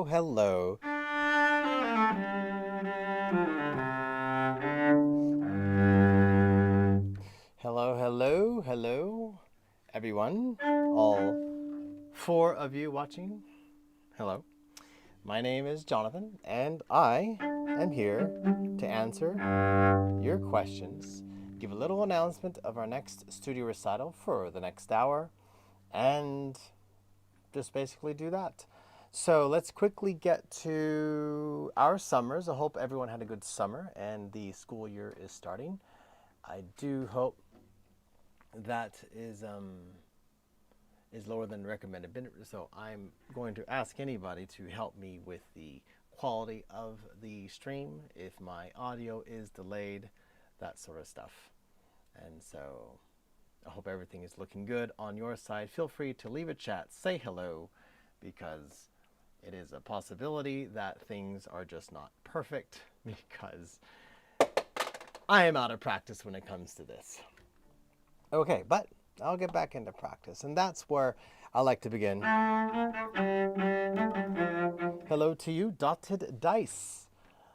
Hello, hello. Hello, hello, hello, everyone. All four of you watching. Hello. My name is Jonathan, and I am here to answer your questions, give a little announcement of our next studio recital for the next hour, and just basically do that. So let's quickly get to our summers. I hope everyone had a good summer and the school year is starting. I do hope that is lower than recommended. So I'm going to ask anybody to help me with the quality of the stream, if my audio is delayed, that sort of stuff. And so I hope everything is looking good on your side. Feel free to leave a chat, say hello, because it is a possibility that things are just not perfect, because I am out of practice when it comes to this. Okay, but I'll get back into practice, and that's where I like to begin. Hello to you, Dotted Dice.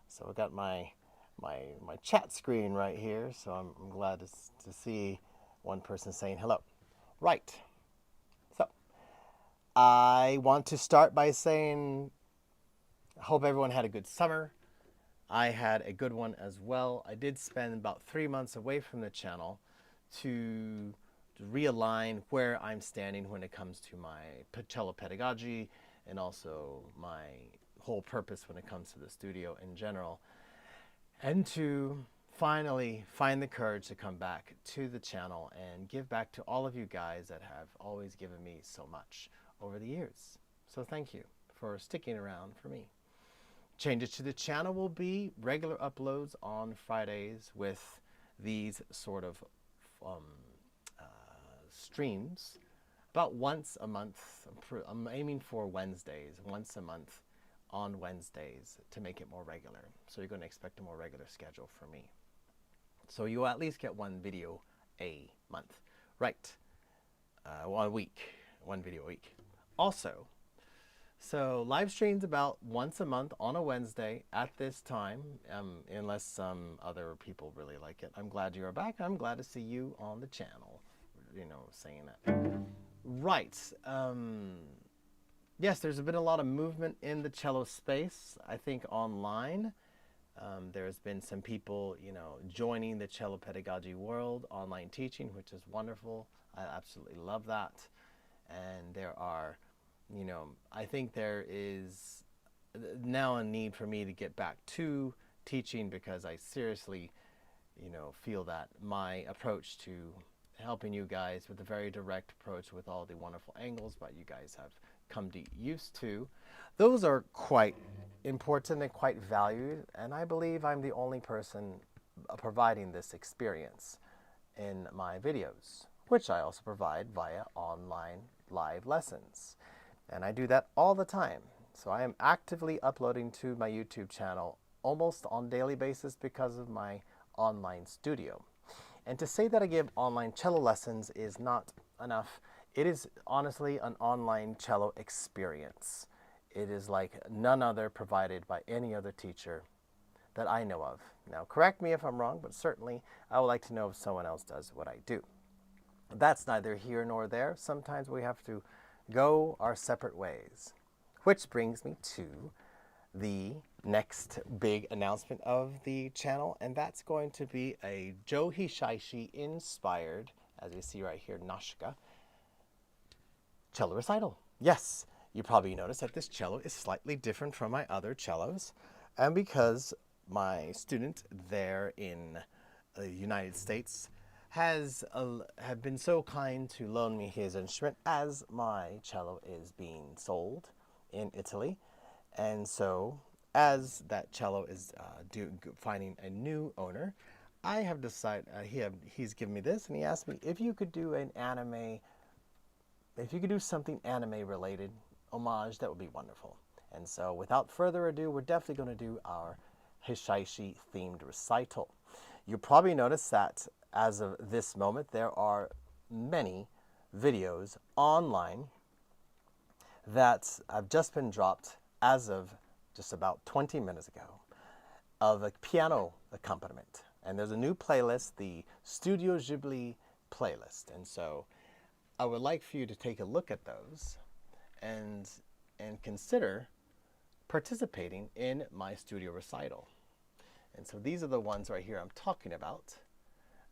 So I got my chat screen right here, so I'm glad to see one person saying hello. Right. So I want to start by saying I hope everyone had a good summer. I had a good one as well. I did spend about 3 months away from the channel to realign where I'm standing when it comes to my cello pedagogy and also my whole purpose when it comes to the studio in general, and to finally find the courage to come back to the channel and give back to all of you guys that have always given me so much over the years. So thank you for sticking around for me. Changes to the channel will be regular uploads on Fridays with these sort of streams about once a month. I'm aiming for Wednesdays, once a month on Wednesdays to make it more regular. So you're going to expect a more regular schedule from me. So you'll at least get one video a month. Right. 1 week. One video a week. Also, so live streams about once a month on a Wednesday at this time, unless some other people really like it. I'm glad you're back. I'm glad to see you on the channel, saying that. Right. Yes, there's been a lot of movement in the cello space, I think online. There's been some people, joining the cello pedagogy world, online teaching, which is wonderful. I absolutely love that. And there are, I think there is now a need for me to get back to teaching, because I seriously, feel that my approach to helping you guys with a very direct approach with all the wonderful angles that you guys have come to used to, those are quite important and quite valued, and I believe I'm the only person providing this experience in my videos, which I also provide via online live lessons. And I do that all the time. So I am actively uploading to my YouTube channel almost on a daily basis because of my online studio. And to say that I give online cello lessons is not enough. It is honestly an online cello experience. It is like none other provided by any other teacher that I know of. Now, correct me if I'm wrong, but certainly I would like to know if someone else does what I do. That's neither here nor there. Sometimes we have to go our separate ways. Which brings me to the next big announcement of the channel, and that's going to be a Joe Hisaishi inspired, as you see right here, Nashika, cello recital. Yes, you probably noticed that this cello is slightly different from my other cellos, and because my student there in the United States have been so kind to loan me his instrument as my cello is being sold in Italy. And so as that cello is finding a new owner, I have decided, he's given me this, and he asked me if you could do an anime, if you could do something anime related homage, that would be wonderful. And so without further ado, we're definitely going to do our Hisaishi themed recital. You'll probably notice that as of this moment, there are many videos online that have just been dropped as of just about 20 minutes ago, of a piano accompaniment. And there's a new playlist, the Studio Ghibli playlist. And so I would like for you to take a look at those and consider participating in my studio recital. And so these are the ones right here I'm talking about.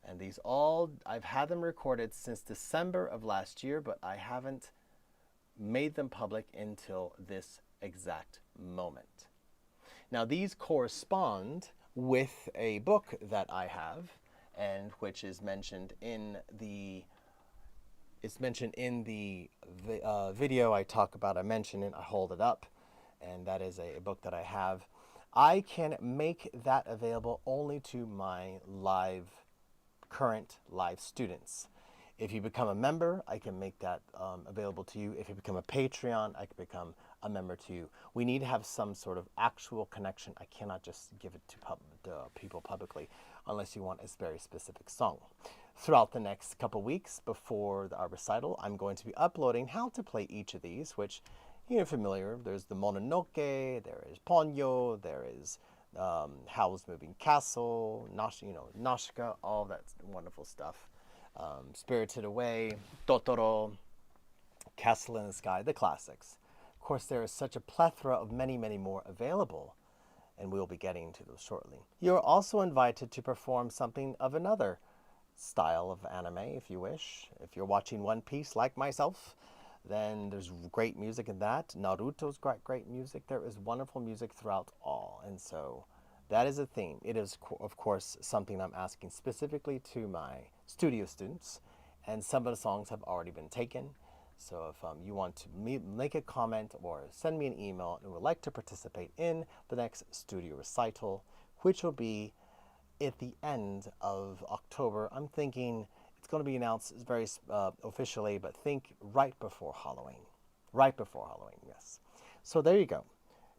And these all, I've had them recorded since December of last year, but I haven't made them public until this exact moment. Now these correspond with a book that I have, and which is mentioned in the video I talk about. I mention it, I hold it up, and that is a book that I have. I can make that available only to my current live students. If you become a member, I can make that available to you. If you become a Patreon, I can become a member to you. We need to have some sort of actual connection. I cannot just give it to people publicly unless you want a very specific song. Throughout the next couple weeks before our recital, I'm going to be uploading how to play each of these, which you're familiar. There's the Mononoke, there is Ponyo, there is Howl's Moving Castle, Nashika, all that wonderful stuff. Spirited Away, Totoro, Castle in the Sky, the classics. Of course, there is such a plethora of many, many more available, and we'll be getting to those shortly. You're also invited to perform something of another style of anime, if you wish. If you're watching One Piece like myself, then there's great music in that. Naruto's got great music. There is wonderful music throughout all, and so that is a theme. It is, of course, something I'm asking specifically to my studio students, and some of the songs have already been taken. So if you want to make a comment or send me an email and would like to participate in the next studio recital, which will be at the end of October. I'm thinking it's going to be announced very officially, but think right before Halloween. Right before Halloween, yes. So there you go.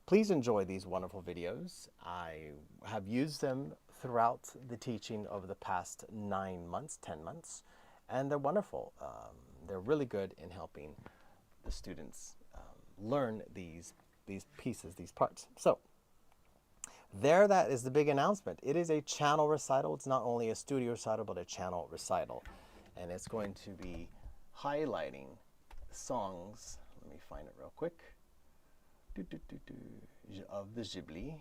Please enjoy these wonderful videos. I have used them throughout the teaching over the past 9 months, 10 months, and they're wonderful. They're really good in helping the students learn these pieces, these parts. So there, that is the big announcement. It is a channel recital. It's not only a studio recital, but a channel recital. And it's going to be highlighting songs. Let me find it real quick. Of the Ghibli.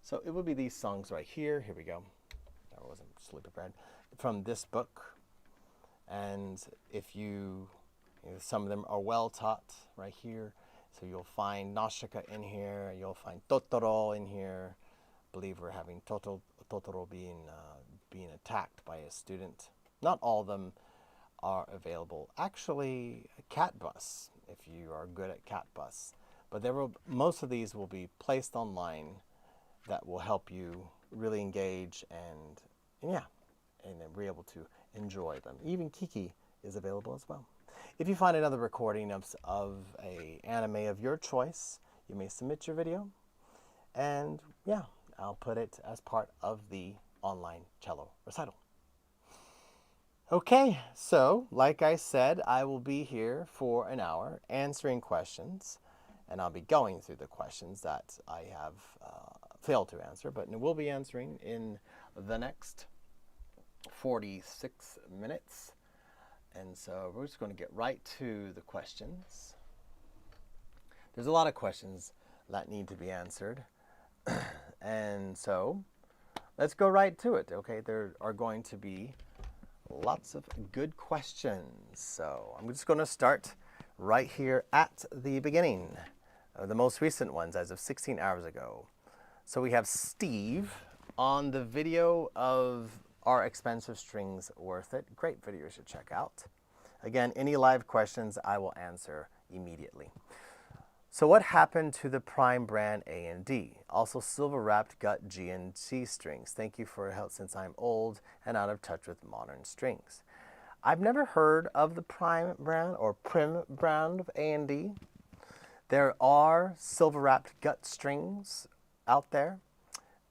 So it will be these songs right here. Here we go. I wasn't sleepy prepared. From this book. And if some of them are well taught right here. So you'll find Nashika in here. You'll find Totoro in here. I believe we're having Totoro being attacked by a student. Not all of them are available. Actually, Cat Bus, if you are good at Cat Bus. But most of these will be placed online that will help you really engage and then be able to enjoy them. Even Kiki is available as well. If you find another recording of an anime of your choice, you may submit your video, and I'll put it as part of the online cello recital. Okay, so like I said, I will be here for an hour answering questions, and I'll be going through the questions that I have failed to answer, but we'll be answering in the next 46 minutes. And so we're just going to get right to the questions. There's a lot of questions that need to be answered. And so let's go right to it, okay? There are going to be lots of good questions. So I'm just going to start right here at the beginning, the most recent ones as of 16 hours ago. So we have Steve on the video of Are Expensive Strings Worth It? Great video you should check out. Again, any live questions I will answer immediately. So what happened to the Prime brand A and D? Also silver wrapped gut G and C strings. Thank you for your help since I'm old and out of touch with modern strings. I've never heard of the Prime brand or Prim brand of A and D. There are silver wrapped gut strings out there.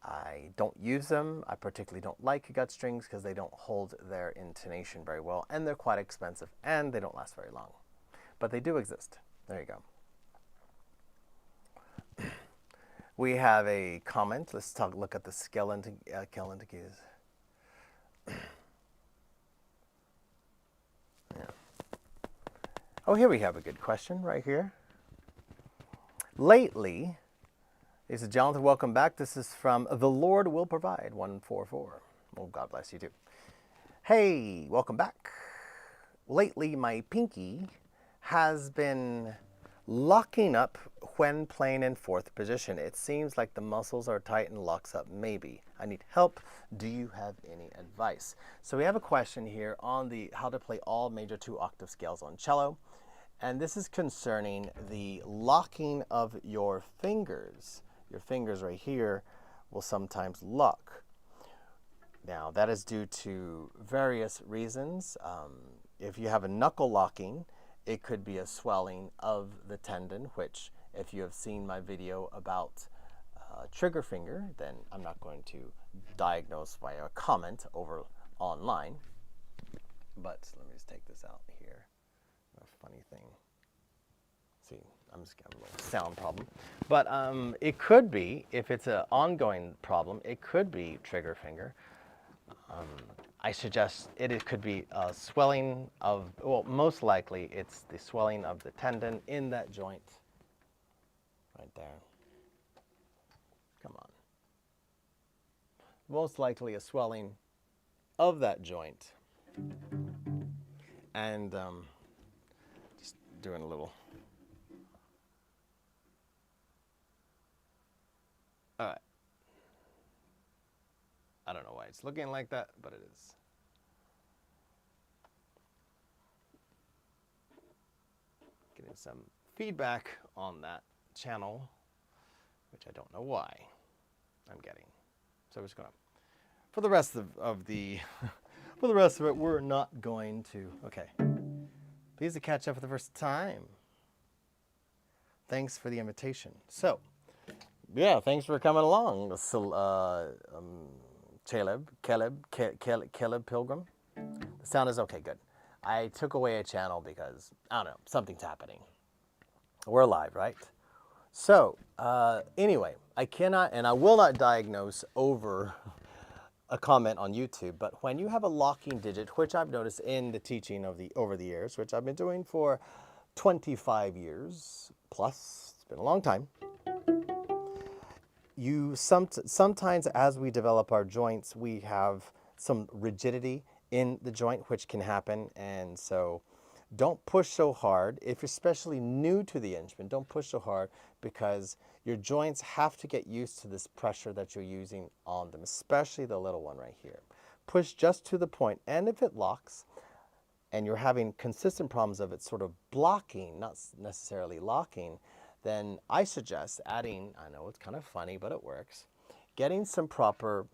I don't use them. I particularly don't like gut strings because they don't hold their intonation very well, and they're quite expensive, and they don't last very long. but they do exist. There you go. We have a comment. Let's look at the skeleton keys. Yeah. Oh, here we have a good question right here. Lately, he said, Jonathan, welcome back. This is from The Lord Will Provide, 144. Oh, God bless you too. Hey, welcome back. Lately, my pinky has been locking up when playing in fourth position. It seems like the muscles are tight and locks up. Maybe. I need help. Do you have any advice? So we have a question here on the how to play all major 2-octave scales on cello. And this is concerning the locking of your fingers. Your fingers right here will sometimes lock. Now, that is due to various reasons. If you have a knuckle locking, it could be a swelling of the tendon, which if you have seen my video about trigger finger, then I'm not going to diagnose via a comment over online. But let me just take this out here. A funny thing. See, I'm just getting a little sound problem. But it could be, if it's an ongoing problem, it could be trigger finger. I suggest it could be a swelling of, well, most likely it's the swelling of the tendon in that joint right there. Come on. Most likely a swelling of that joint. And just doing a little. All right. I don't know why it's looking like that, but it is. Getting some feedback on that channel, which I don't know why I'm getting. So we're just gonna, for the rest of the, for the rest of it, we're not going to, okay. Pleased to catch up for the first time. Thanks for the invitation. So, yeah, thanks for coming along. Caleb Pilgrim. The sound is okay, good. I took away a channel because, I don't know, something's happening. We're live, right? So, anyway, I cannot and I will not diagnose over a comment on YouTube, but when you have a locking digit, which I've noticed in the teaching of over the years, which I've been doing for 25 years plus, it's been a long time, sometimes as we develop our joints, we have some rigidity in the joint, which can happen. And so don't push so hard. If you're especially new to the instrument, don't push so hard because your joints have to get used to this pressure that you're using on them, especially the little one right here. Push just to the point, and if it locks and you're having consistent problems of it sort of blocking, not necessarily locking, then I suggest adding, I know it's kind of funny, but it works, getting some proper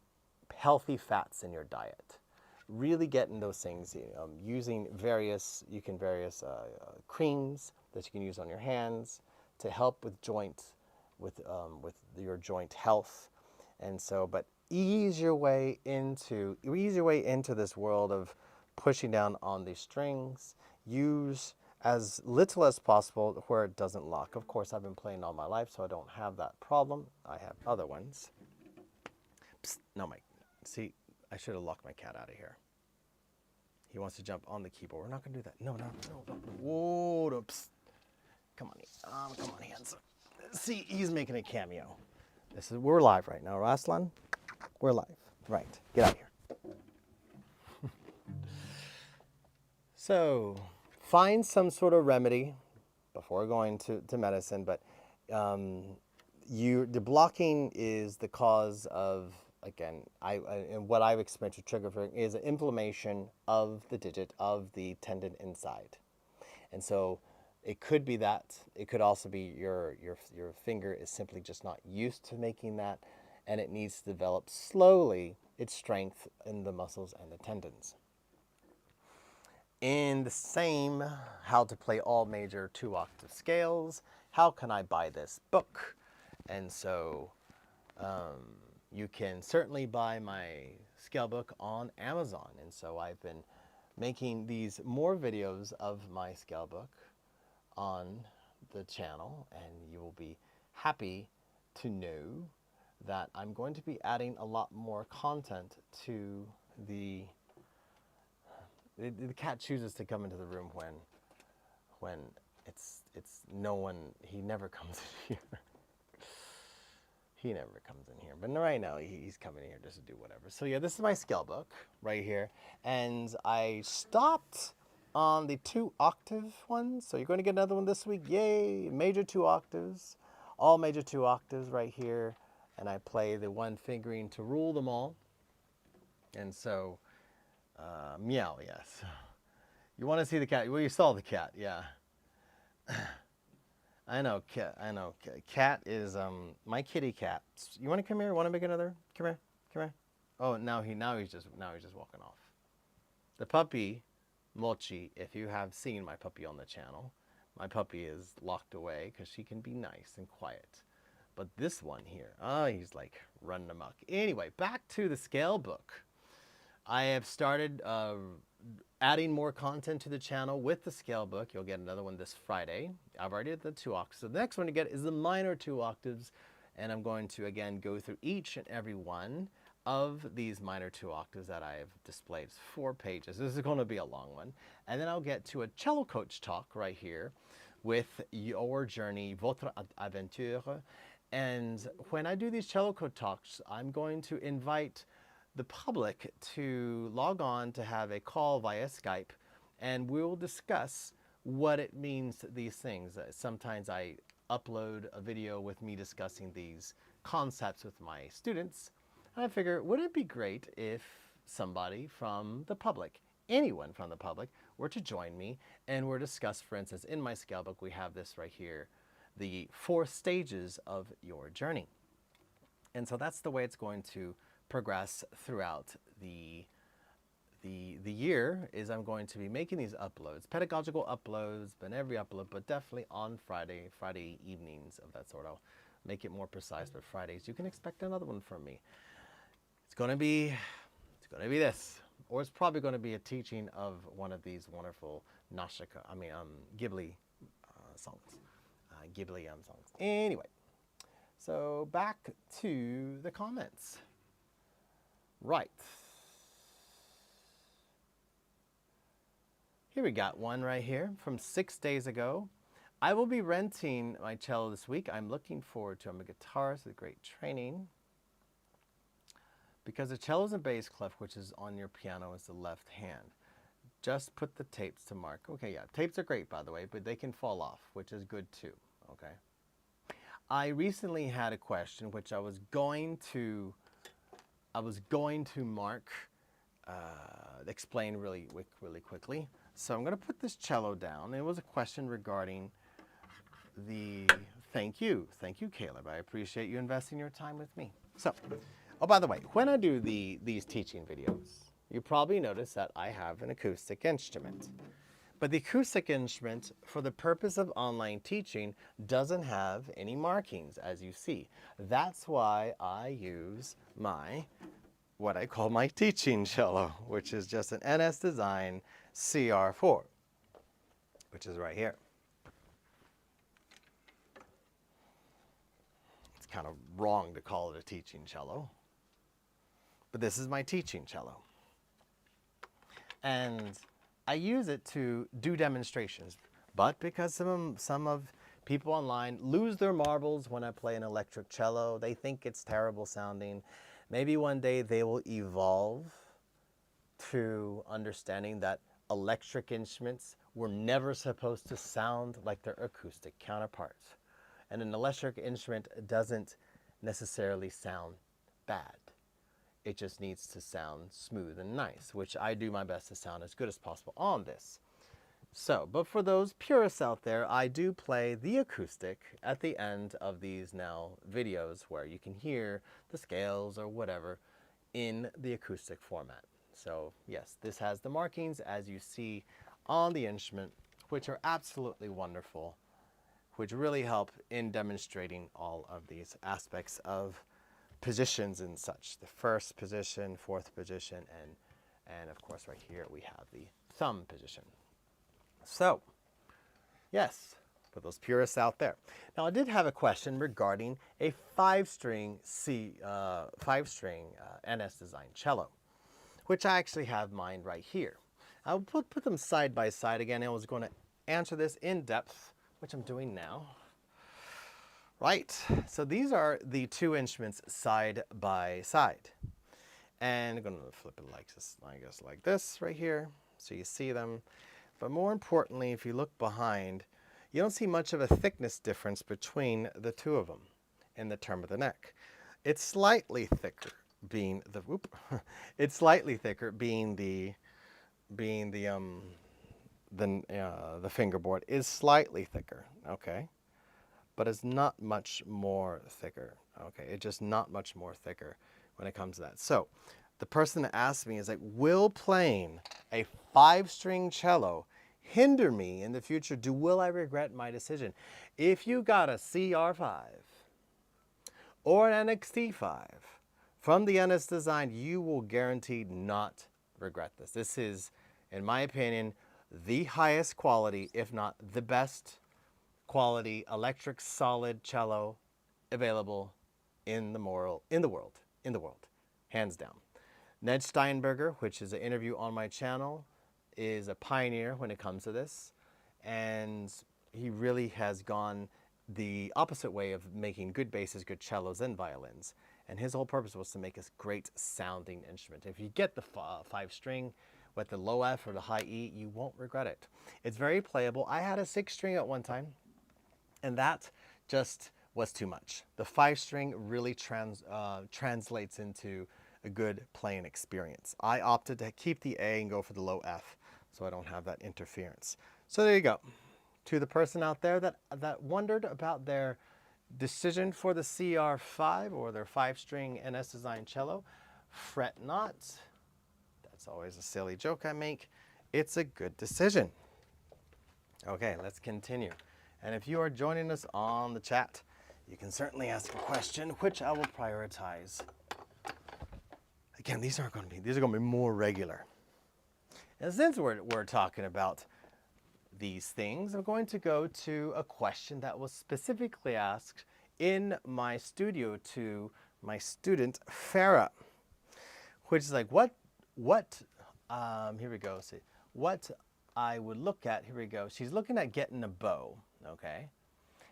healthy fats in your diet. Really getting those things, using various creams that you can use on your hands to help with with your joint health. And so, but ease your way into this world of pushing down on these strings. Use as little as possible where it doesn't lock. Of course, I've been playing all my life, so I don't have that problem. I have other ones. Psst, no, Mike. See, I should have locked my cat out of here. He wants to jump on the keyboard. We're not going to do that. No. Whoa, no, psst. Come on, hands. See, he's making a cameo. We're live right now, Raslan. We're live. Right, get out of here. So, find some sort of remedy before going to medicine, but the blocking is the cause of, again, and what I've experienced with trigger finger is an inflammation of the digit of the tendon inside. And so it could be that. It could also be your finger is simply just not used to making that, and it needs to develop slowly its strength in the muscles and the tendons. In the same How to Play All Major 2-Octave Scales, how can I buy this book? And so you can certainly buy my scale book on Amazon. And so I've been making these more videos of my scale book on the channel, and you will be happy to know that I'm going to be adding a lot more content to the cat chooses to come into the room when it's no one, he never comes in here. He never comes in here, but right now he's coming in here just to do whatever. So yeah, this is my scale book right here, and I stopped on the 2 octave one, so you're going to get another one this week. Yay! Major 2 octaves, all major 2 octaves right here, and I play the 1 fingering to rule them all. And so, meow, yes. You want to see the cat? Well, you saw the cat, yeah. I know, cat. I know, cat is my kitty cat. You want to come here? Want to make another? Come here, come here. Oh, now he's just walking off. The puppy, Mochi. If you have seen my puppy on the channel, my puppy is locked away because she can be nice and quiet. But this one here, he's like running amok. Anyway, back to the scale book. I have started adding more content to the channel with the scale book. You'll get another one this Friday. I've already did the 2 octaves. So the next one to get is the minor 2 octaves. And I'm going to, again, go through each and every one of these minor 2 octaves that I have displayed. It's 4 pages. This is going to be a long one. And then I'll get to a cello coach talk right here with your journey, votre aventure. And when I do these cello coach talks, I'm going to invite the public to log on to have a call via Skype, and we'll discuss what it means, these things. Sometimes I upload a video with me discussing these concepts with my students, and I figure, wouldn't it be great if somebody from the public, anyone from the public, were to join me and were to discuss, for instance, in my scale book, we have this right here, the 4 stages of your journey. And so that's the way it's going to progress throughout the year. Is I'm going to be making these uploads, pedagogical uploads, but every upload, but definitely on Friday evenings of that sort. I'll make it more precise, but Fridays you can expect another one from me. It's going to be this, or it's probably going to be a teaching of one of these wonderful Ghibli songs, songs. Anyway, so back to the comments. Right. Here we got one right here from 6 days ago. I will be renting my cello this week. I'm looking forward to it. I'm a guitarist with great training. Because the cello is a bass clef, which is on your piano, is the left hand. Just put the tapes to mark. Okay, yeah, tapes are great, by the way, but they can fall off, which is good too, okay? I recently had a question, which I was going to mark, explain really quickly. So I'm going to put this cello down. It was a question regarding the, thank you, Caleb. I appreciate you investing your time with me. So, oh, by the way, when I do these teaching videos, you probably notice that I have an acoustic instrument. But the acoustic instrument, for the purpose of online teaching, doesn't have any markings, as you see. That's why I use what I call my teaching cello, which is just an NS Design CR4, which is right here. It's kind of wrong to call it a teaching cello, but this is my teaching cello. And I use it to do demonstrations, but because some of people online lose their marbles when I play an electric cello, they think it's terrible sounding. Maybe one day they will evolve to understanding that electric instruments were never supposed to sound like their acoustic counterparts. And an electric instrument doesn't necessarily sound bad. It just needs to sound smooth and nice, which I do my best to sound as good as possible on this. So, but for those purists out there, I do play the acoustic at the end of these now videos where you can hear the scales or whatever in the acoustic format. So yes, this has the markings as you see on the instrument, which are absolutely wonderful, which really help in demonstrating all of these aspects of positions and such. The first position, fourth position, and of course right here we have the thumb position. So, yes, for those purists out there. Now, I did have a question regarding a five-string NS Design cello, which I actually have mine right here. I'll put them side by side again. I was going to answer this in depth, which I'm doing now. Right, so these are the two instruments side by side. And I'm going to flip it like this, I guess like this right here, so you see them. But more importantly, if you look behind, you don't see much of a thickness difference between the two of them in the term of the neck. It's slightly thicker being the it's slightly thicker being the fingerboard is slightly thicker, okay? But it's not much more thicker, okay? It's just not much more thicker when it comes to that. So the person that asked me is like, will playing a five-string cello hinder me in the future? Will I regret my decision? If you got a CR5 or an NXT5 from the NS Design, you will guaranteed not regret this. This is, in my opinion, the highest quality, if not the best quality electric solid cello available in the world, hands down. Ned Steinberger, which is an interview on my channel, is a pioneer when it comes to this, and he really has gone the opposite way of making good basses, good cellos, and violins. And his whole purpose was to make a great sounding instrument. If you get the five string with the low F or the high E, you won't regret it. It's very playable. I had a six string at one time, and that just was too much. The five string really translates into a good playing experience. I opted to keep the A and go for the low F, so I don't have that interference. So there you go. To the person out there that wondered about their decision for the CR5 or their five-string NS Design cello, fret not. That's always a silly joke I make. It's a good decision. Okay, let's continue. And if you are joining us on the chat, you can certainly ask a question, which I will prioritize. Again, these are going to be more regular. And since we're talking about these things, I'm going to go to a question that was specifically asked in my studio to my student Farah, which is like, here we go. See, what I would look at, here we go. She's looking at getting a bow, okay?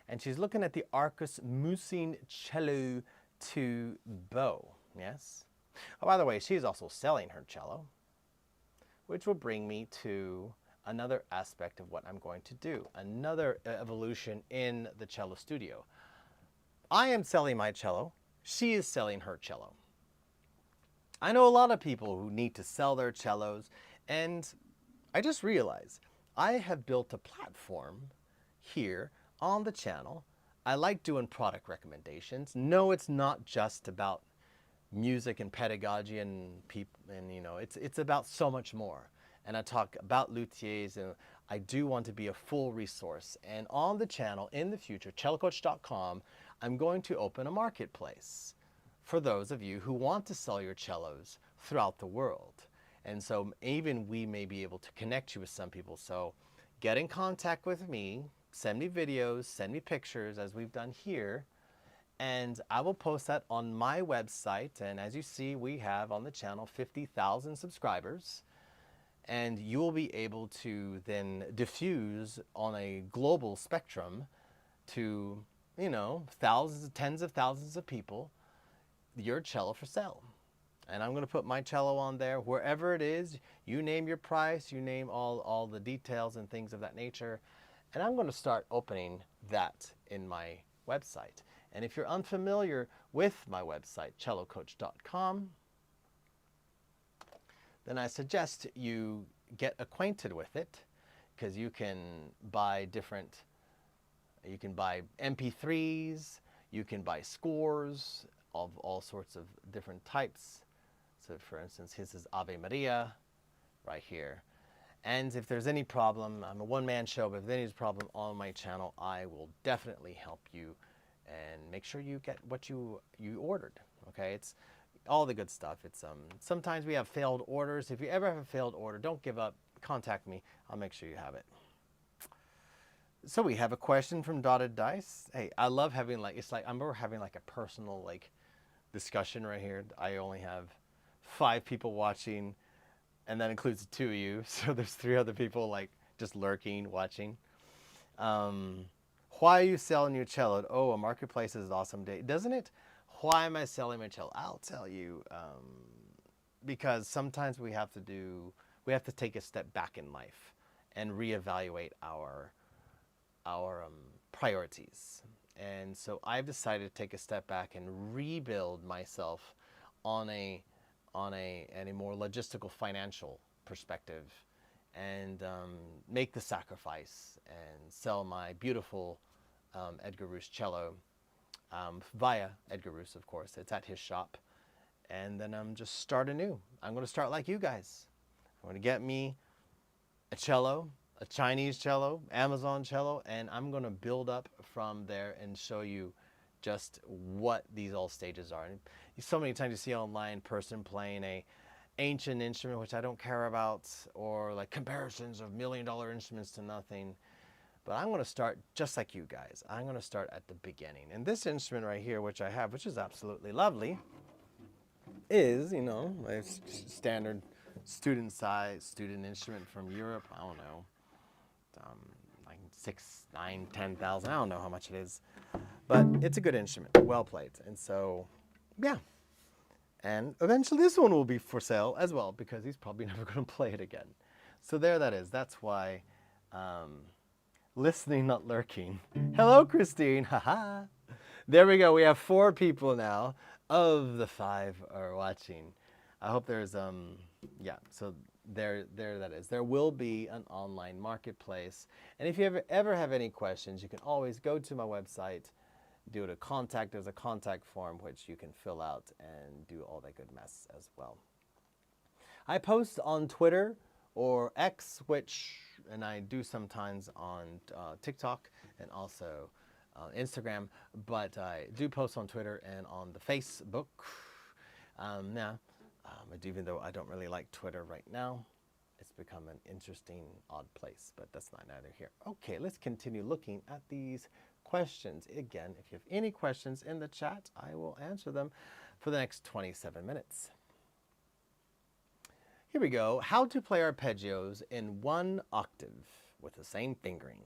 And she's looking at the Arcus Musine Cello 2 bow, yes? Oh, by the way, she's also selling her cello, which will bring me to another aspect of what I'm going to do, another evolution in the cello studio. I am selling my cello. She is selling her cello. I know a lot of people who need to sell their cellos, and I just realized I have built a platform here on the channel. I like doing product recommendations. No, it's not just about music and pedagogy and people, and you know, it's about so much more. And I talk about luthiers, and I do want to be a full resource. And on the channel in the future, cellocoach.com, I'm going to open a marketplace for those of you who want to sell your cellos throughout the world. And so even we may be able to connect you with some people. So get in contact with me, send me videos, send me pictures as we've done here, and I will post that on my website. And as you see, we have on the channel 50,000 subscribers. And you will be able to then diffuse on a global spectrum to, you know, thousands, tens of thousands of people, your cello for sale. And I'm going to put my cello on there. Wherever it is, you name your price, you name all the details and things of that nature. And I'm going to start opening that in my website. And if you're unfamiliar with my website, cellocoach.com, then I suggest you get acquainted with it, because you can buy MP3s, you can buy scores of all sorts of different types. So for instance, his is Ave Maria right here. And if there's any problem, I'm a one-man show, but if there's any problem on my channel, I will definitely help you and make sure you get what you ordered, okay? It's all the good stuff. It's sometimes we have failed orders. If you ever have a failed order, don't give up. Contact me. I'll make sure you have it. So we have a question from Dotted Dice. Hey, I love having like, it's like, I remember having like a personal like discussion right here. I only have 5 people watching, and that includes the 2 of you. So there's 3 other people like just lurking, watching. Um, why are you selling your cello? Oh, a marketplace is an awesome day, doesn't it? Why am I selling my cello? I'll tell you. Because sometimes we have to take a step back in life and reevaluate our priorities. And so I've decided to take a step back and rebuild myself on a more logistical financial perspective, and make the sacrifice and sell my beautiful Edgar Roos cello via Edgar Roos, of course. It's at his shop. And then just start anew. I'm going to start like you guys. I'm going to get me a cello, a Chinese cello, Amazon cello, and I'm going to build up from there and show you just what these all stages are. And so many times you see online person playing a ancient instrument, which I don't care about, or like comparisons of $1 million instruments to nothing. But I'm going to start just like you guys. I'm going to start at the beginning. And this instrument right here, which I have, which is absolutely lovely, is, you know, a standard student size, student instrument from Europe. I don't know, like 6, 9, 10,000. I don't know how much it is, but it's a good instrument, well played. And so, yeah. And eventually this one will be for sale as well, because he's probably never going to play it again. So there that is. That's why listening, not lurking. Hello, Christine. Haha. There we go. We have 4 people now of the 5 are watching. I hope there's yeah. So there that is. There will be an online marketplace, and if you ever have any questions, you can always go to my website, do it a contact. There's a contact form which you can fill out and do all that good mess as well. I post on Twitter or X, and I do sometimes on TikTok and also Instagram, but I do post on Twitter and on the Facebook. Even though I don't really like Twitter right now, it's become an interesting, odd place, but that's not neither here. Okay, let's continue looking at these questions. Again, if you have any questions in the chat, I will answer them for the next 27 minutes. Here we go. How to play arpeggios in 1 octave with the same fingering.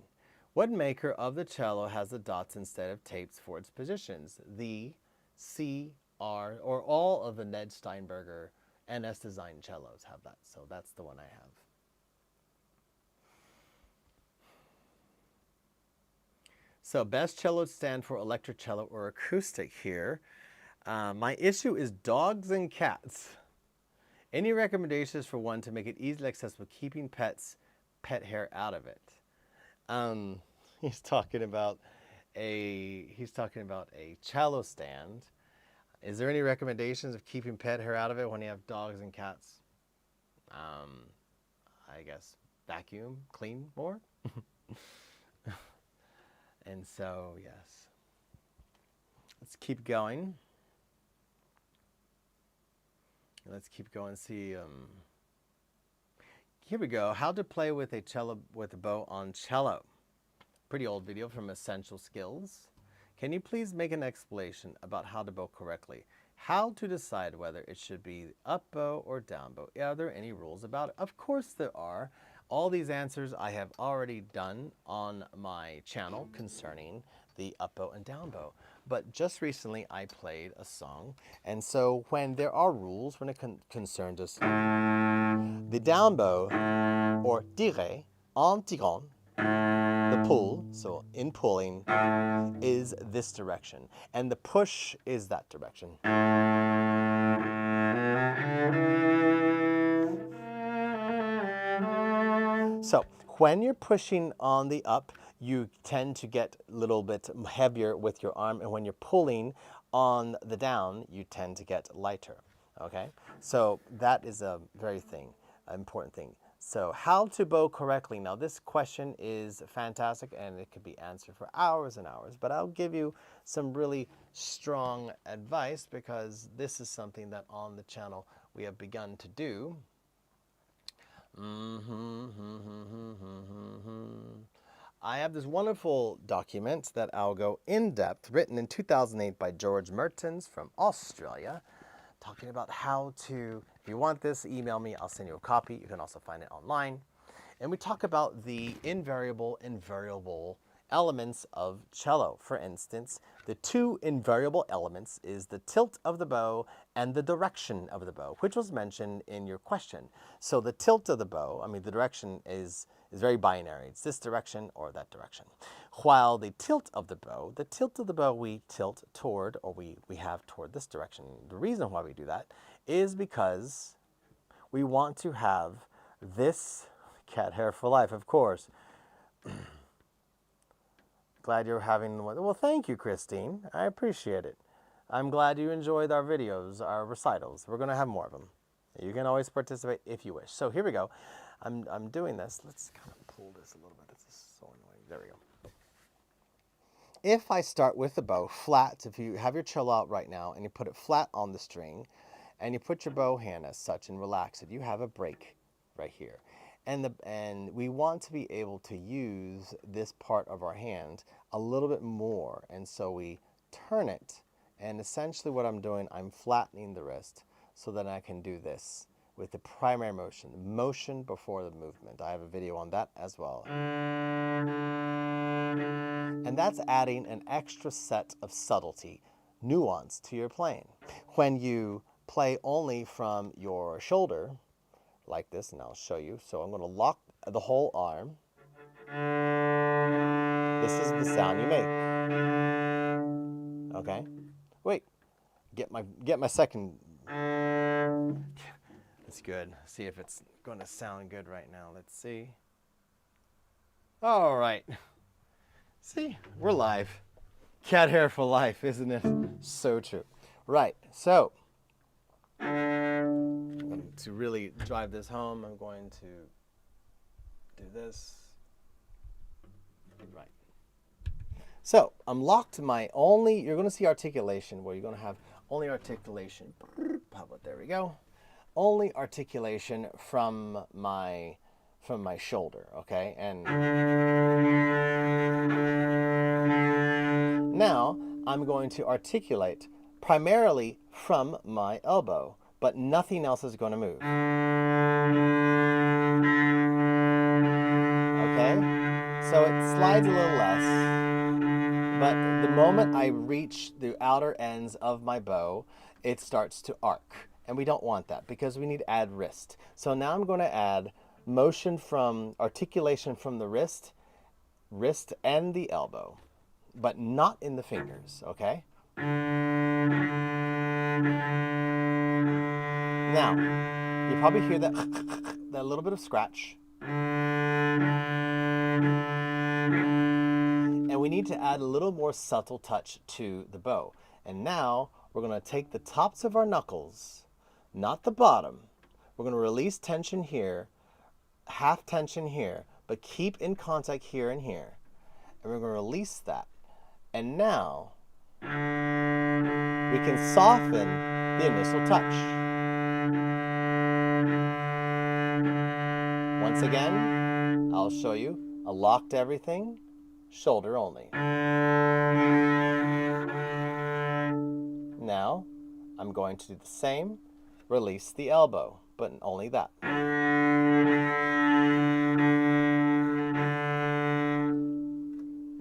What maker of the cello has the dots instead of tapes for its positions? The C, R, or all of the Ned Steinberger NS Design cellos have that. So that's the one I have. So best cello stand for electric cello or acoustic here. My issue is dogs and cats. Any recommendations for one to make it easily accessible, keeping pet hair out of it? He's talking about a cello stand. Is there any recommendations of keeping pet hair out of it when you have dogs and cats? I guess vacuum, clean more. And so, yes. Let's keep going. Let's keep going. See. Here we go. How to play with a cello with a bow on cello. Pretty old video from Essential Skills. Can you please make an explanation about how to bow correctly? How to decide whether it should be up bow or down bow? Are there any rules about it? Of course there are. All these answers I have already done on my channel concerning the up bow and down bow. But just recently I played a song, and so when there are rules when it concerns us, the down bow, or tirer, en tirant, the pull, so in pulling, is this direction, and the push is that direction. So when you're pushing on the up, you tend to get a little bit heavier with your arm, and when you're pulling on the down, you tend to get lighter, okay? So that is a very important thing. So how to bow correctly. Now this question is fantastic and it could be answered for hours and hours, but I'll give you some really strong advice because this is something that on the channel we have begun to do. I have this wonderful document that I'll go in depth, written in 2008 by George Mertens from Australia, talking about how to, if you want this, email me, I'll send you a copy. You can also find it online. And we talk about the invariable and variable elements of cello. For instance, the two invariable elements is the tilt of the bow and the direction of the bow, which was mentioned in your question. So the tilt of the bow, I mean, the direction is very binary. It's this direction or that direction. While the tilt of the bow we tilt toward, or we have toward this direction. The reason why we do that is because we want to have this cat hair for life, of course. Glad you're having one. Well, thank you, Christine. I appreciate it. I'm glad you enjoyed our videos, our recitals. We're going to have more of them. You can always participate if you wish. So here we go. I'm doing this. Let's kind of pull this a little bit. This is so annoying. There we go. If I start with the bow flat, if you have your cello out right now and you put it flat on the string and you put your bow hand as such and relax it, you have a break right here. And we want to be able to use this part of our hand a little bit more. And so we turn it, and essentially what I'm doing, I'm flattening the wrist so that I can do this with the primary motion, the motion before the movement. I have a video on that as well. And that's adding an extra set of subtlety, nuance to your playing. When you play only from your shoulder, like this, and I'll show you. So I'm going to lock the whole arm. This is the sound you make. Okay? Wait. Get my second. It's good. See if it's going to sound good right now. Let's see. All right. See? We're live. Cat hair for life, isn't it? So true. Right. So to really drive this home, I'm going to do this. Right. So I'm locked to my only, you're going to see articulation where you're going to have only articulation. There we go. Only articulation from my shoulder, okay? And now I'm going to articulate primarily from my elbow, but nothing else is going to move. Okay? So it slides a little less, but the moment I reach the outer ends of my bow, it starts to arc. And we don't want that because we need to add wrist. So now I'm going to add motion from articulation from the wrist and the elbow, but not in the fingers, okay? Now, you probably hear that little bit of scratch. And we need to add a little more subtle touch to the bow. And now we're going to take the tops of our knuckles, not the bottom. We're going to release tension here, half tension here, but keep in contact here and here. And we're going to release that. And now we can soften the initial touch. Once again, I'll show you. I locked everything, shoulder only. Now, I'm going to do the same, release the elbow, but only that.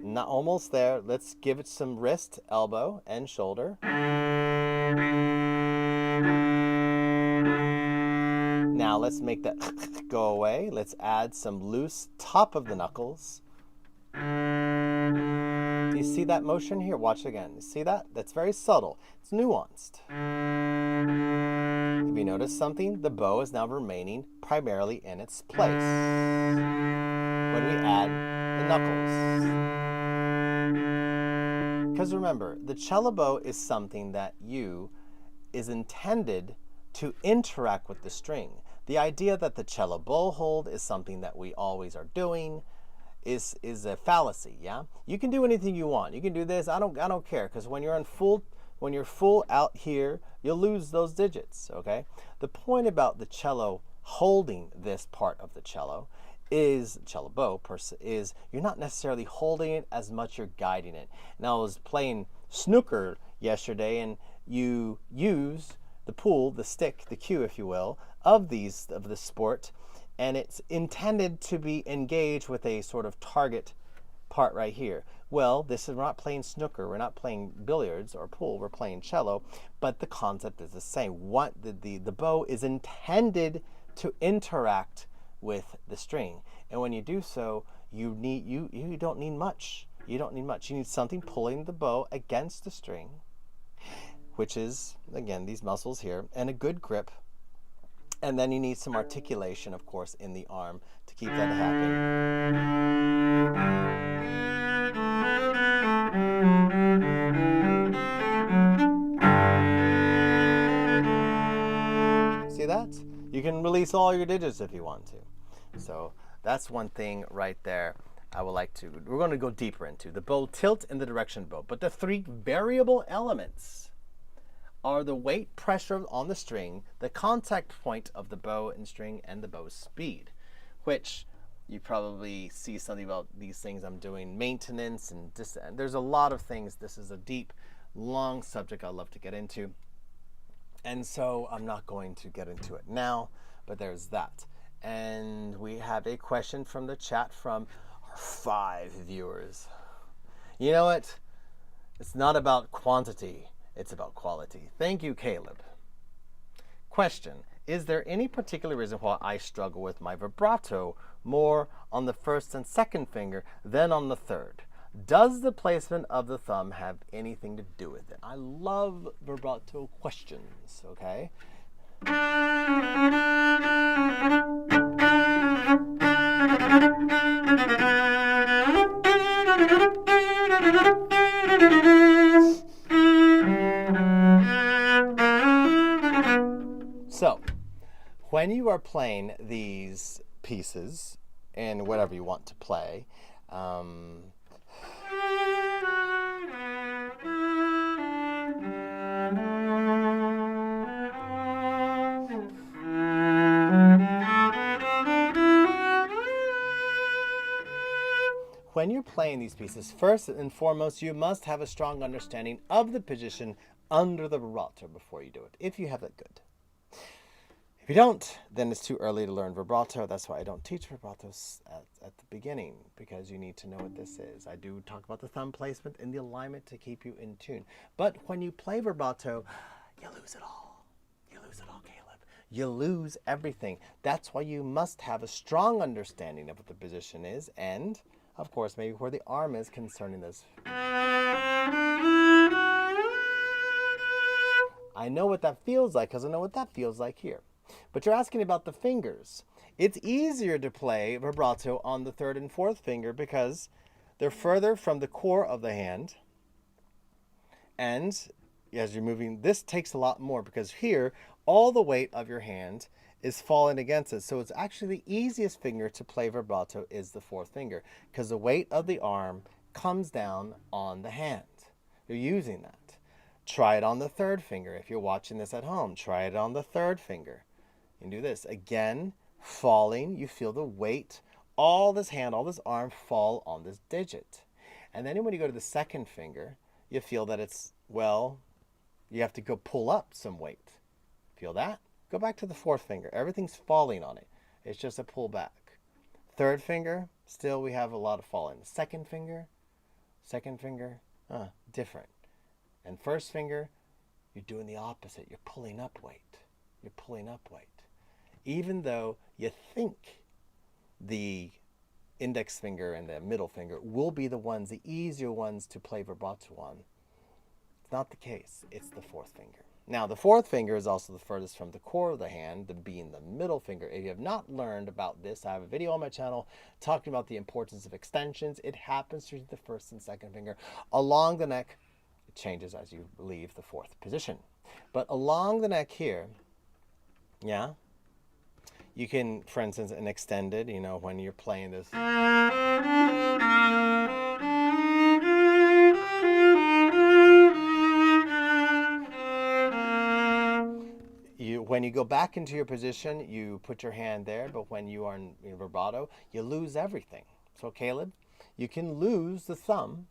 Not almost there. Let's give it some wrist, elbow, and shoulder. Now let's make that go away. Let's add some loose top of the knuckles. Do you see that motion here? Watch again. You see that? That's very subtle. It's nuanced. If you notice something, the bow is now remaining primarily in its place when we add the knuckles. Because remember, the cello bow is something that is intended to interact with the string. The idea that the cello bow hold is something that we always are doing is a fallacy, yeah? You can do anything you want. You can do this, I don't care, because when you're full out here, you'll lose those digits, okay? The point about the cello holding this part of the cello is cello bow is you're not necessarily holding it as much, you're guiding it. Now I was playing snooker yesterday, and you use the pool, the stick, the cue, if you will, of the sport, and it's intended to be engaged with a sort of target part right here. Well, this is, we're not playing snooker, we're not playing billiards or pool, we're playing cello, but the concept is the same. What the bow is intended to interact with the string, and when you do so, you don't need much. You don't need much. You need something pulling the bow against the string, which is again these muscles here, and a good grip. And then you need some articulation, of course, in the arm to keep that happening. See that? You can release all your digits if you want to. So that's one thing right there we're going to go deeper into. The bow tilt and the direction bow. But the three variable elements are the weight, pressure on the string, the contact point of the bow and string, and the bow's speed, which you probably see something about these things I'm doing, maintenance, and there's a lot of things. This is a deep, long subject I'd love to get into. And so I'm not going to get into it now, but there's that. And we have a question from the chat from our 5 viewers. You know what? It's not about quantity. It's about quality. Thank you, Caleb. Question: is there any particular reason why I struggle with my vibrato more on the first and second finger than on the third? Does the placement of the thumb have anything to do with it? I love vibrato questions, okay? So, when you are playing these pieces and whatever you want to play, when you're playing these pieces, first and foremost, you must have a strong understanding of the position under the vibrato before you do it, if you have that good. If you don't, then it's too early to learn vibrato. That's why I don't teach vibratos at the beginning, because you need to know what this is. I do talk about the thumb placement and the alignment to keep you in tune. But when you play vibrato, you lose it all. You lose it all, Caleb. You lose everything. That's why you must have a strong understanding of what the position is, and, of course, maybe where the arm is concerning this. I know what that feels like because I know what that feels like here. But you're asking about the fingers. It's easier to play vibrato on the third and fourth finger because they're further from the core of the hand. And as you're moving, this takes a lot more because here, all the weight of your hand is falling against it. So it's actually the easiest finger to play vibrato is the fourth finger because the weight of the arm comes down on the hand. You're using that. Try it on the third finger. If you're watching this at home, try it on the third finger. You can do this. Again, falling, you feel the weight, all this hand, all this arm fall on this digit. And then when you go to the second finger, you feel that it's, well, you have to go pull up some weight. Feel that? Go back to the fourth finger. Everything's falling on it. It's just a pull back. Third finger, still we have a lot of falling. Second finger, different. And first finger, you're doing the opposite. You're pulling up weight. You're pulling up weight. Even though you think the index finger and the middle finger will be the ones, the easier ones to play vibrato on, it's not the case. It's the fourth finger. Now, the fourth finger is also the furthest from the core of the hand, being the middle finger. If you have not learned about this, I have a video on my channel talking about the importance of extensions. It happens through the first and second finger. Along the neck, it changes as you leave the fourth position. But along the neck here, yeah, you can, for instance, an extended, you know, when you're playing this. When you go back into your position, you put your hand there, but when you are in vibrato, you lose everything. So Caleb, you can lose the thumb.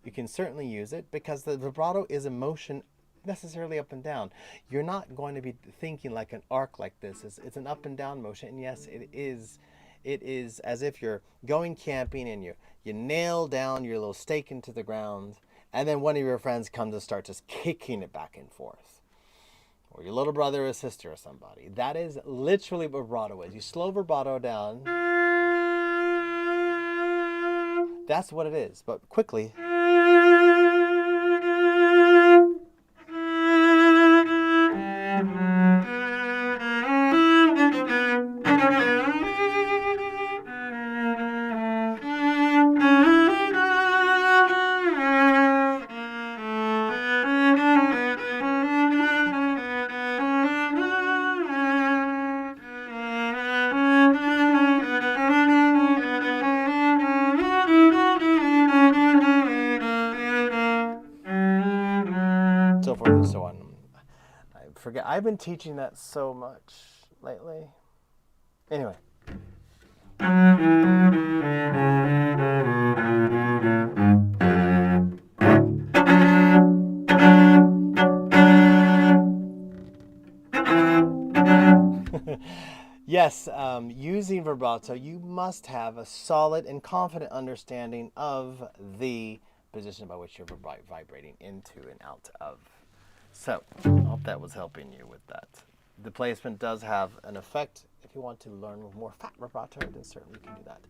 You can certainly use it because the vibrato is a motion necessarily up and down. You're not going to be thinking like an arc like this. It's an up and down motion, and yes, it is as if you're going camping and you nail down your little stake into the ground, and then one of your friends comes and starts just kicking it back and forth. Or your little brother or sister or somebody. That is literally what vibrato is. You slow vibrato down. That's what it is, but quickly. So forth and so on. I forget. I've been teaching that so much lately. Anyway. Yes, using vibrato, you must have a solid and confident understanding of the position by which you're vibrating into and out of. So, I hope that was helping you with that. The placement does have an effect. If you want to learn more fat vibrato, then certainly you can do that.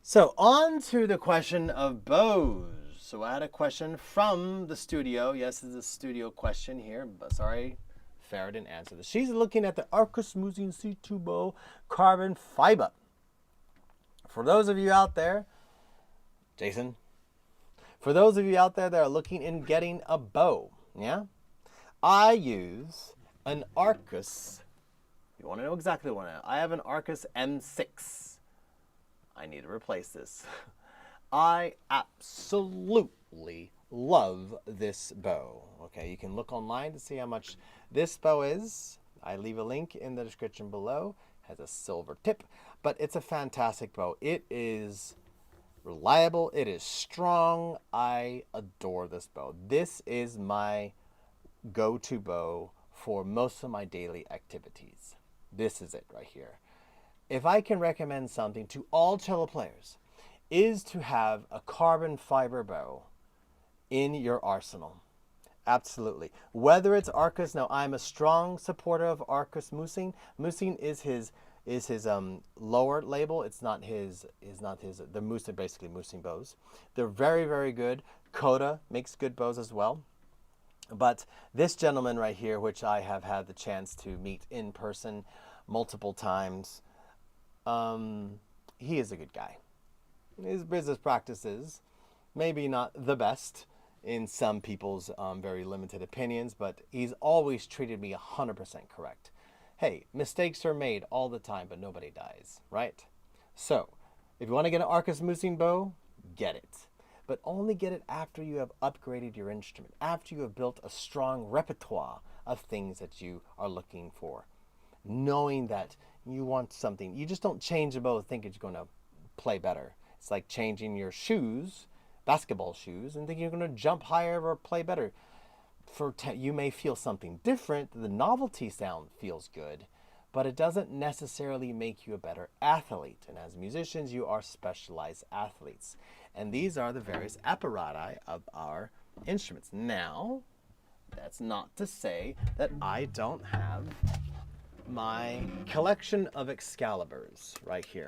So, on to the question of bows. So, I had a question from the studio. Yes, it's a studio question here, but sorry, Farah didn't answer this. She's looking at the Arcus Musing C2 bow carbon fiber. For those of you out there, Jason, for those of you out there that are looking in getting a bow, yeah, I use an Arcus. You want to know exactly what I have an Arcus M6. I need to replace this. I absolutely love this bow. Okay, you can look online to see how much this bow is. I leave a link in the description below. It has a silver tip, but it's a fantastic bow. It is reliable. It is strong. I adore this bow. This is my go-to bow for most of my daily activities. This is it right here. If I can recommend something to all cello players, is to have a carbon fiber bow in your arsenal. Absolutely. Whether it's Arcus, now I'm a strong supporter of Arcus Musing. Musing is his lower label. It's not his. The Moose are basically Musing bows. They're very, very good. Coda makes good bows as well. But this gentleman right here, which I have had the chance to meet in person multiple times, he is a good guy. His business practices, maybe not the best in some people's very limited opinions, but he's always treated me 100% correct. Hey, mistakes are made all the time, but nobody dies, right? So, if you want to get an Arcus Musing bow, get it. But only get it after you have upgraded your instrument, after you have built a strong repertoire of things that you are looking for. Knowing that you want something. You just don't change the bow thinking you're going to play better. It's like changing your shoes, basketball shoes, and thinking you're going to jump higher or play better. You may feel something different. The novelty sound feels good, but it doesn't necessarily make you a better athlete. And as musicians, you are specialized athletes. And these are the various apparati of our instruments. Now, that's not to say that I don't have my collection of Excaliburs right here.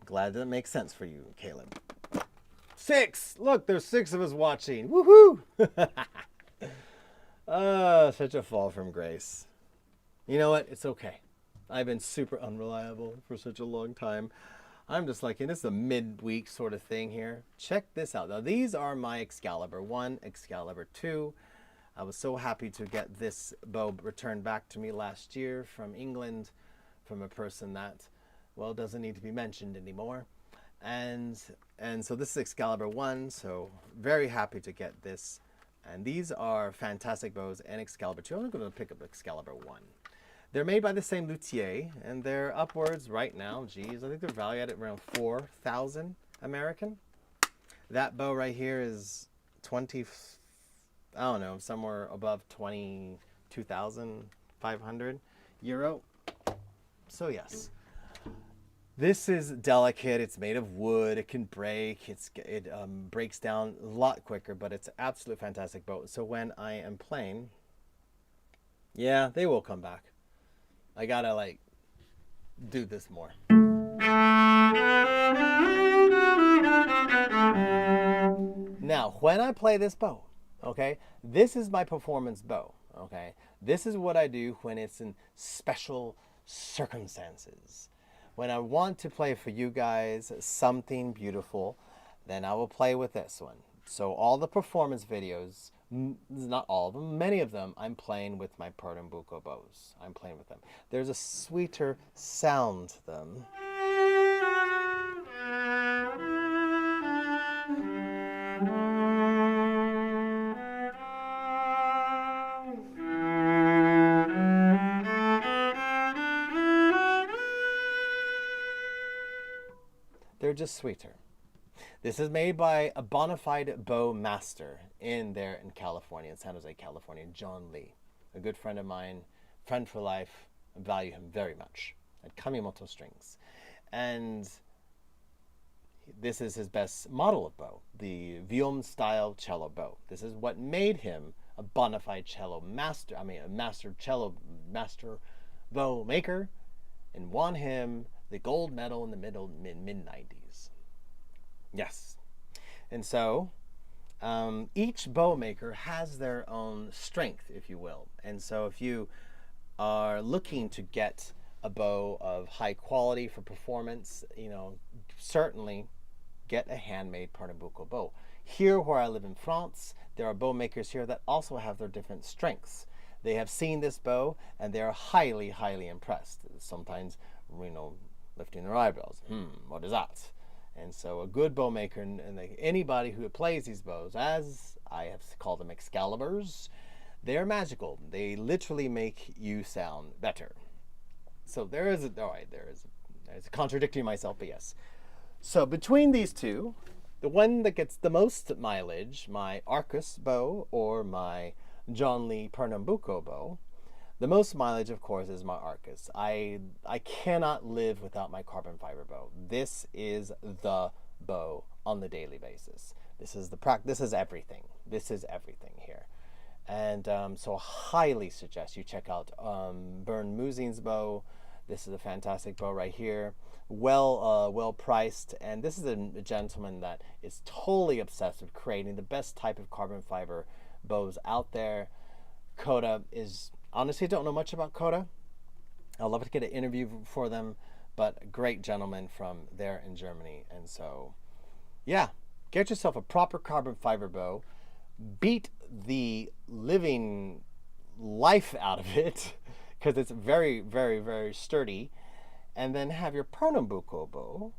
Glad that makes sense for you, Caleb. 6! Look, there's 6 of us watching. Woohoo! Such a fall from grace. You know what? It's okay. I've been super unreliable for such a long time. I'm just like, this is a mid-week sort of thing here. Check this out. Now, these are my Excalibur 1, Excalibur 2. I was so happy to get this bow returned back to me last year from England, from a person that, well, doesn't need to be mentioned anymore. And so this is Excalibur 1, so very happy to get this And these are fantastic bows and Excalibur 2. I'm going to pick up Excalibur 1. They're made by the same luthier, and they're upwards right now. Geez, I think they're valued at around 4,000 American. That bow right here is 20, I don't know, somewhere above 22,500 euro. So yes, this is delicate. It's made of wood. It can break. It breaks down a lot quicker, but it's an absolute fantastic bow. So when I am playing, yeah, they will come back. I gotta like do this more. Now, when I play this bow, okay, this is my performance bow, okay? This is what I do when it's in special circumstances. When I want to play for you guys something beautiful, then I will play with this one. So all the performance videos, not all of them, many of them, I'm playing with my Pernambuco bows. I'm playing with them. There's a sweeter sound to them. They're just sweeter. This is made by a bona fide bow master in California, in San Jose, California, John Lee, a good friend of mine, friend for life. I value him very much at Kamimoto Strings. And this is his best model of bow, the Viom style cello bow. This is what made him a bona fide cello master, a master bow maker, and won him the gold medal in the mid-90s. Yes. And so each bow maker has their own strength, if you will. And so if you are looking to get a bow of high quality for performance, certainly get a handmade Pernambuco bow. Here where I live in France, there are bow makers here that also have their different strengths. They have seen this bow and they're highly, highly impressed. Sometimes, lifting their eyebrows. What is that? And so a good bow maker, and anybody who plays these bows, as I have called them Excaliburs, they're magical. They literally make you sound better. So there's contradicting myself, but yes. So between these two, the one that gets the most mileage, my Arcus bow or my John Lee Pernambuco bow, the most mileage, of course, is my Arcus. I cannot live without my carbon fiber bow. This is the bow on the daily basis. This is everything. This is everything here. And so I highly suggest you check out Bernd Musin's bow. This is a fantastic bow right here. Well priced. And this is a gentleman that is totally obsessed with creating the best type of carbon fiber bows out there. Coda is... Honestly, don't know much about Coda. I'd love to get an interview for them, but a great gentleman from there in Germany. And so, yeah, get yourself a proper carbon fiber bow. Beat the living life out of it because it's very, very, very sturdy. And then have your Pernambuco bow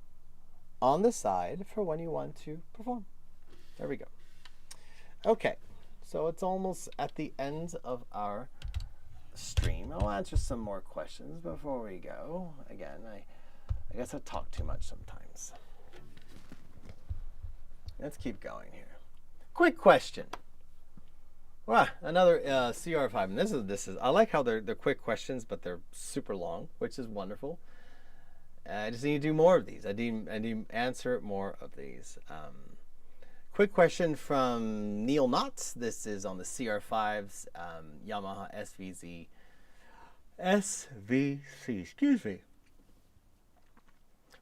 on the side for when you want to perform. There we go. Okay, so it's almost at the end of our stream. I'll answer some more questions before we go. Again, I guess I talk too much sometimes. Let's keep going here. Quick question. Wow, another CR5. And this is. I like how they're quick questions, but they're super long, which is wonderful. I just need to do more of these. I need to answer more of these. Quick question from Neil Knotts. This is on the CR5's Yamaha SVC, excuse me.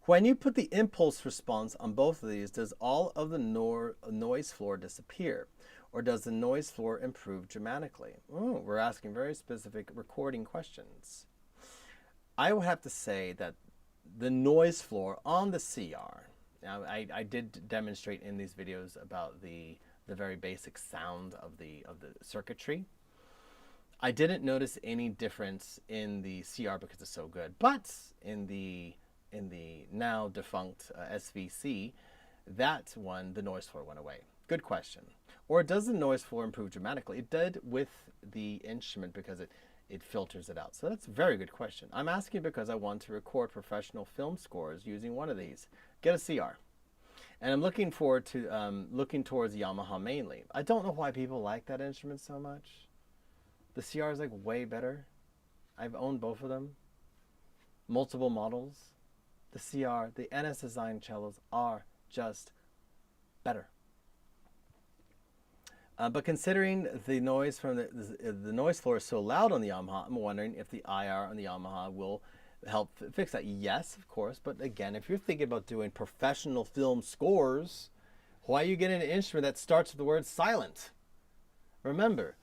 When you put the impulse response on both of these, does all of the noise floor disappear? Or does the noise floor improve dramatically? Oh, we're asking very specific recording questions. I would have to say that the noise floor on the CR, now, I did demonstrate in these videos about the very basic sound of the circuitry. I didn't notice any difference in the CR because it's so good, but in the now defunct SVC, that one, the noise floor went away. Good question. Or does the noise floor improve dramatically? It did with the instrument because it filters it out. So that's a very good question. I'm asking because I want to record professional film scores using one of these. Get a CR. And I'm looking forward to looking towards Yamaha mainly. I don't know why people like that instrument so much. The CR is like way better. I've owned both of them. Multiple models. The CR, the NS design cellos are just better. But considering the noise from the noise floor is so loud on the Yamaha, I'm wondering if the IR on the Yamaha will help fix that. Yes, of course. But again, if you're thinking about doing professional film scores, why are you getting an instrument that starts with the word silent? Remember,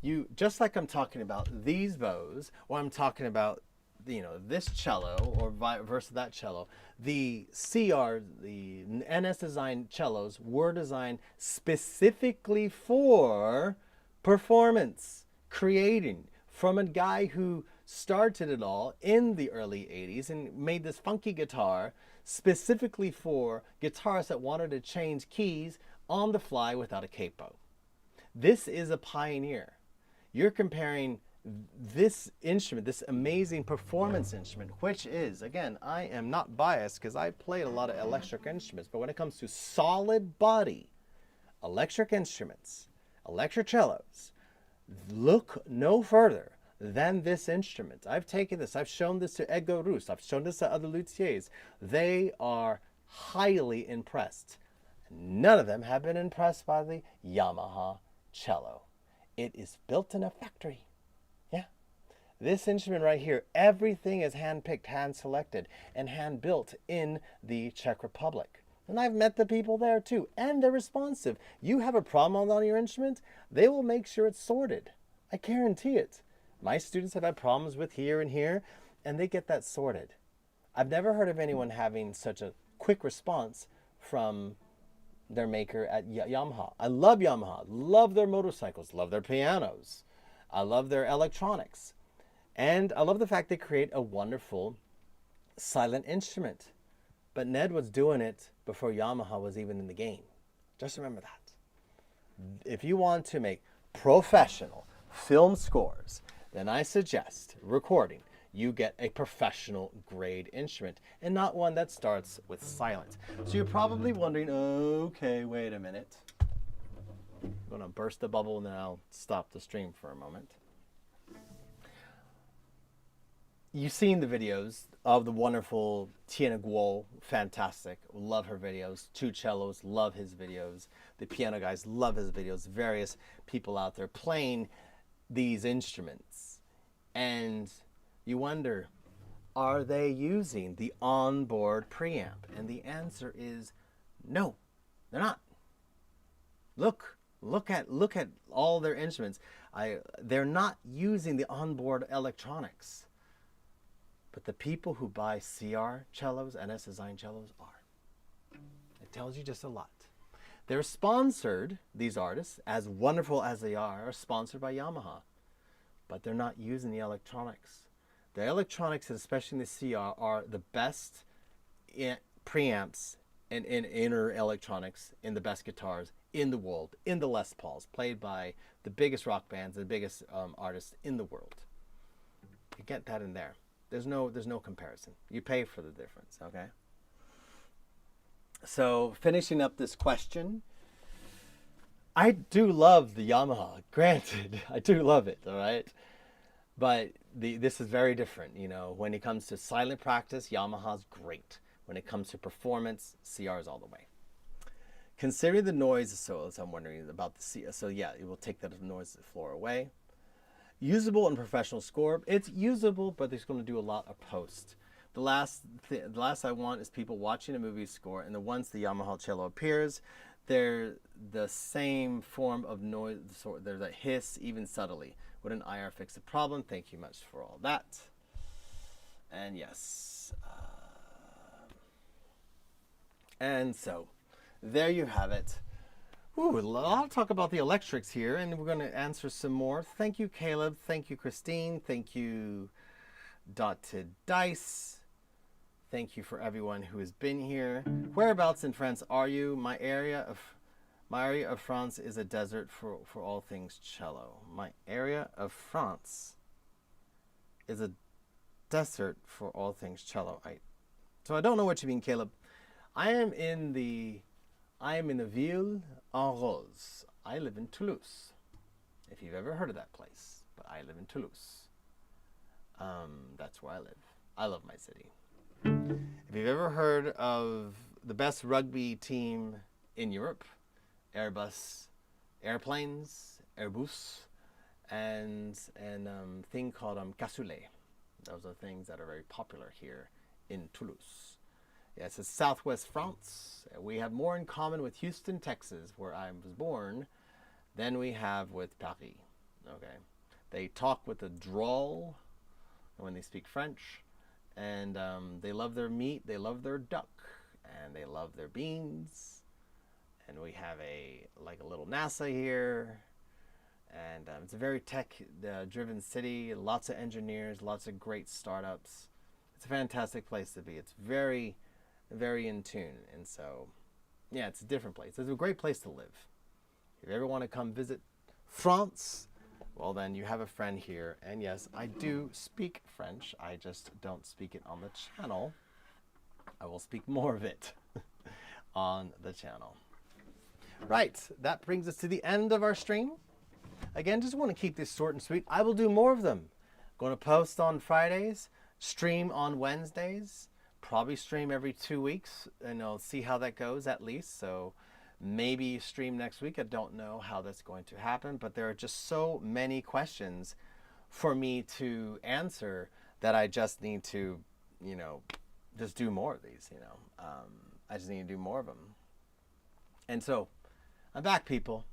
you just like I'm talking about these bows, or I'm talking about this cello or versus that cello. The CR, the NS design cellos were designed specifically for performance, creating from a guy who started it all in the early 80s and made this funky guitar specifically for guitarists that wanted to change keys on the fly without a capo. This is a pioneer. You're comparing this instrument, this amazing performance instrument, which is, again, I am not biased because I played a lot of electric instruments, but when it comes to solid body electric instruments, electric cellos, look no further than this instrument. I've taken this, I've shown this to Edgar Roos, I've shown this to other luthiers. They are highly impressed. None of them have been impressed by the Yamaha cello. It is built in a factory. Yeah. This instrument right here, everything is hand-picked, hand-selected, and hand-built in the Czech Republic. And I've met the people there too, and they're responsive. You have a problem on your instrument, they will make sure it's sorted. I guarantee it. My students have had problems with here and here, and they get that sorted. I've never heard of anyone having such a quick response from their maker at Yamaha. I love Yamaha, love their motorcycles, love their pianos. I love their electronics. And I love the fact they create a wonderful silent instrument. But Ned was doing it before Yamaha was even in the game. Just remember that. If you want to make professional film scores, then I suggest recording. You get a professional grade instrument and not one that starts with silent. So you're probably wondering, okay, wait a minute. I'm going to burst the bubble and then I'll stop the stream for a moment. You've seen the videos of the wonderful Tiana Guo, fantastic, love her videos. Two cellos, love his videos. The piano guys love his videos. Various people out there playing these instruments. And you wonder, are they using the onboard preamp? And the answer is no, they're not. Look at all their instruments. They're not using the onboard electronics. But the people who buy CR cellos, NS design cellos, are. It tells you just a lot. They're sponsored, these artists, as wonderful as they are sponsored by Yamaha. But they're not using the electronics. The electronics, especially in the CR, are the best preamps and inner electronics in the best guitars in the world, in the Les Pauls, played by the biggest rock bands, the biggest artists in the world. You get that in there. There's no comparison. You pay for the difference, okay? So finishing up this question, I do love the Yamaha. Granted, I do love it, all right? But this is very different, you know. When it comes to silent practice, Yamaha's great. When it comes to performance, CR is all the way. Considering the noise, so I'm wondering about the CR. So yeah, it will take that noise floor away. Usable and professional score. It's usable, but it's going to do a lot of post. The last I want is people watching a movie score, and once the Yamaha cello appears, they're the same form of noise. So there's a hiss, even subtly. Would an IR fix the problem? Thank you much for all that. And yes. And so, there you have it. Ooh, a lot of talk about the electrics here, and we're going to answer some more. Thank you, Caleb. Thank you, Christine. Thank you, Dotted Dice. Thank you for everyone who has been here. Whereabouts in France are you? My area of My area of France is a desert for all things cello. My area of France is a desert for all things cello. So I don't know what you mean, Caleb. I am in the Ville en Rose. I live in Toulouse. If you've ever heard of that place, but I live in Toulouse. That's where I live. I love my city. If you've ever heard of the best rugby team in Europe, Airbus airplanes, Airbus, and thing called cassoulet. Those are things that are very popular here in Toulouse. Yes, it's Southwest France. We have more in common with Houston, Texas, where I was born, than we have with Paris. Okay, they talk with a drawl when they speak French, and they love their meat, they love their duck, and they love their beans. And we have a little NASA here, and it's a very tech-driven city. Lots of engineers, lots of great startups. It's a fantastic place to be. It's very, very in tune, and so yeah, it's a different place. It's a great place to live. If you ever want to come visit France, well, then you have a friend here. And yes, I do speak French. I just don't speak it on the channel. I will speak more of it on the channel. Right, that brings us to the end of our stream. Again, just want to keep this short and sweet. I will do more of them. Going to post on Fridays, stream on Wednesdays, probably stream every 2 weeks, and I'll see how that goes at least. So maybe stream next week. I don't know how that's going to happen, but there are just so many questions for me to answer that I just need to, just do more of these, I just need to do more of them. And so I'm back, people.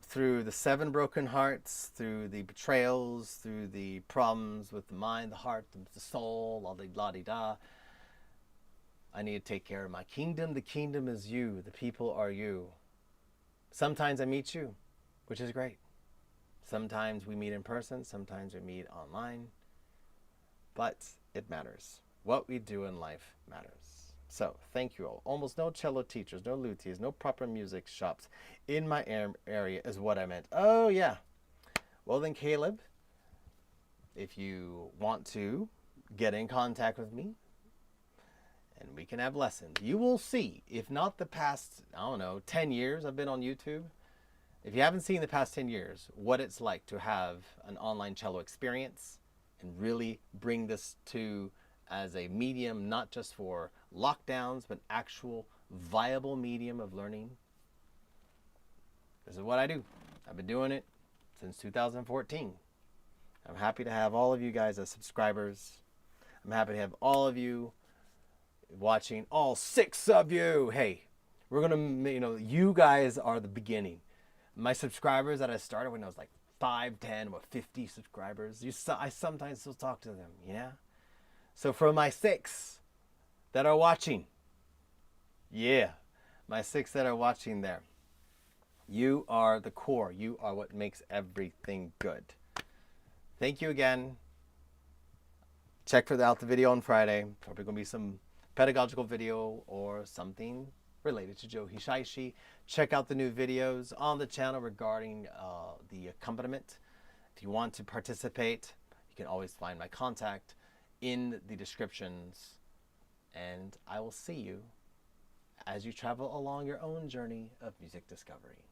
Through the 7 broken hearts, through the betrayals, through the problems with the mind, the heart, the soul, all the la-di-da. I need to take care of my kingdom. The kingdom is you. The people are you. Sometimes I meet you, which is great. Sometimes we meet in person. Sometimes we meet online. But it matters. What we do in life matters. So, thank you all. Almost no cello teachers, no luthiers, no proper music shops in my area is what I meant. Oh, yeah. Well then, Caleb, if you want to get in contact with me and we can have lessons, you will see, if not the past, 10 years I've been on YouTube, if you haven't seen the past 10 years, what it's like to have an online cello experience and really bring this to as a medium, not just for lockdowns, but actual viable medium of learning. This is what I do. I've been doing it since 2014. I'm happy to have all of you guys as subscribers. I'm happy to have all of you watching, all 6 of you. Hey, we're gonna, you guys are the beginning. My subscribers that I started when I was like 5, 10, 50 subscribers, I sometimes still talk to them, yeah? So for my 6 that are watching, my 6 that are watching there, you are the core. You are what makes everything good. Thank you again. Check out the video on Friday. Probably going to be some pedagogical video or something related to Joe Hishaishi. Check out the new videos on the channel regarding the accompaniment. If you want to participate, you can always find my contact in the descriptions, and I will see you as you travel along your own journey of music discovery.